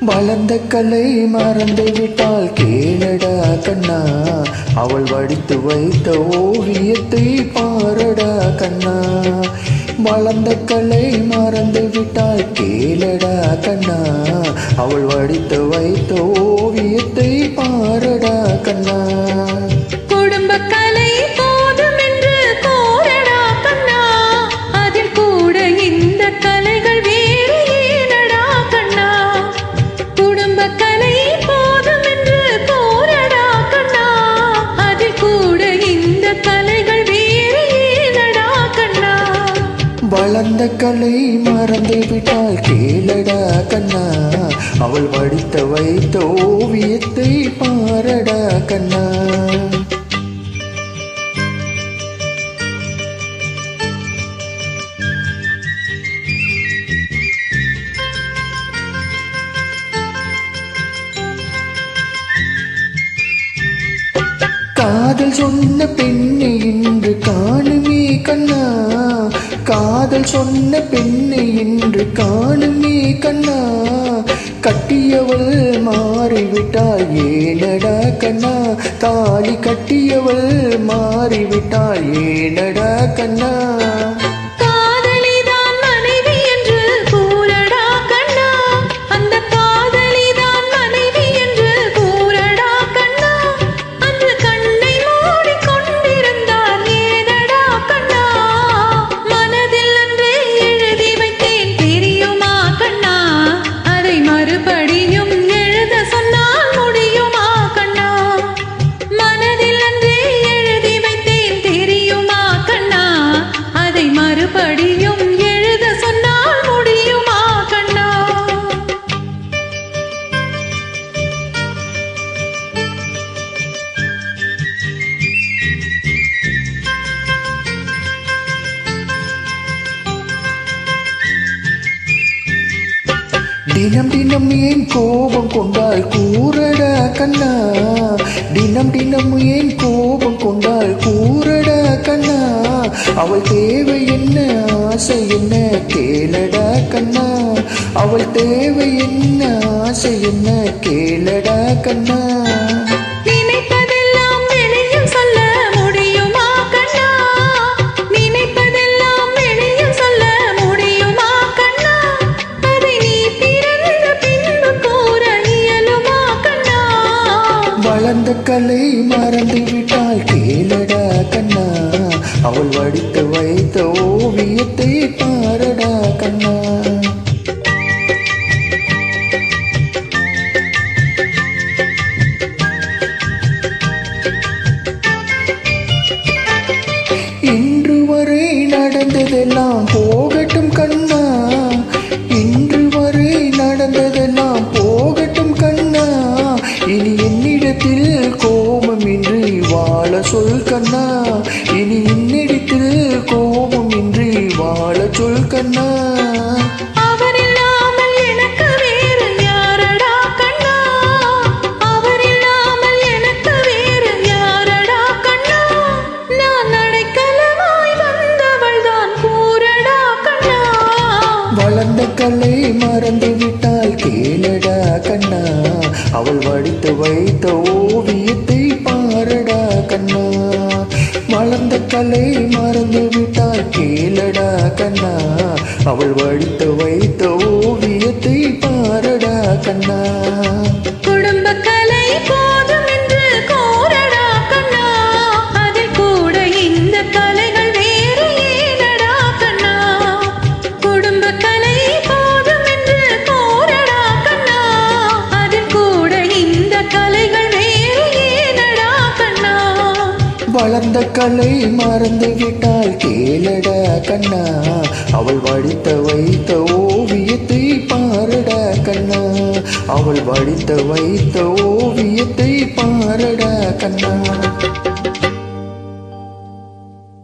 வளர்ந்த கலை மறந்து விட்டால் கேளடா கண்ணா, அவள் வடித்து வைத்த ஓவியத்தை பாரடா கண்ணா. வளர்ந்த கலை மறந்து விட்டால் கேளடா கண்ணா, அவள் வடித்து வைத்த ஓவியத்தை பாரடா கண்ணா. குடும்ப கலை போதும் என்று கோரடா கண்ணா, அதில் கூட இந்த கலைகள் வேறு ஏனடா கண்ணா. குடும்ப கலை போதும் என்று கோரடா கண்ணா, அதில் கூட இந்த கலைகள் வேறு ஏனடா கண்ணா. வளர்ந்த கலை மறந்து விட்டால் கேளடா கண்ணா, அவள் வடித்து வைத்த ஓவியத்தை பாரடா கண்ணா. காதல் சொன்ன பெண்ணை இன்று காணுமே கண்ணா, காதல் சொன்ன பெண்ணை இன்று காணுமே கண்ணா. கட்டியவள் மாறிவிட்டாள் ஏனடா கண்ணா, தாலி கட்டியவள் மாறிவிட்டாள் ஏனடா கண்ணா. மறுபடியும் எழுத சொன்னால் முடியுமா கண்ணா. தினம் தினம் ஏன் கோபம் கொண்டால் கூறடா கண்ணா, தினம் தினம் ஏன் கோபம் கொண்டால் கூறடா கண்ணா. அவள் தேவை என்ன ஆசை என்ன கேளடா கண்ணா, அவள் தேவை என்ன ஆசை என்ன கேளடா கண்ணா. வளர்ந்த கலை மறந்து விட்டால் கேளடா கண்ணா, அவள் வடித்து வைத்த ஓவியத்தை பாரடா கண்ணா. இன்று வரை நடந்ததெல்லாம் போகட்டும் கண்ணா, இன்று வரை நடந்ததெல்லாம் போகட்டும் கண்ணா. இனி என்னிடத்தில் கோபமின்றி வாழ சொல் கண்ணா, இனி என்னிடத்தில் கோபமின்றி வாழ சொல் கண்ணா. அவர் இல்லாமல் எனக்கு வேறு யாரடா கண்ணா, அவர் இல்லாமல் எனக்கு வேறு யாரடா கண்ணா. நான் அடைக்கலமாய் வந்தவள் தான் கூறடா கண்ணா. வளர்ந்த கலை மறந்து விட்டால் கேளடா கண்ணா, அவள் வடித்து வைத்த ஓவியத்தை பாரடா கண்ணா. வளர்ந்த கலை மறந்து விட்டால் கேளடா கண்ணா, அவள் வடித்து வைத்த ஓவியத்தை பாரடா கண்ணா. குடும்ப கலை போதும் என்று கோரடா கண்ணா, அதில் கூட இந்த கலைகள் வேறு ஏனடா கண்ணா. குடும்ப கலை போதும் என்று கோரடா கண்ணா, அதில் கூட இந்த கலைகள் வேறு ஏனடா கண்ணா. வளர்ந்த கலை மறந்து விட்டால் கேளடா கண்ணா, அவள் வடித்து வைத்த ஓவியத்தை பாரடா கண்ணா, அவள் வடித்து வைத்த ஓவியத்தை பாரடா கண்ணா.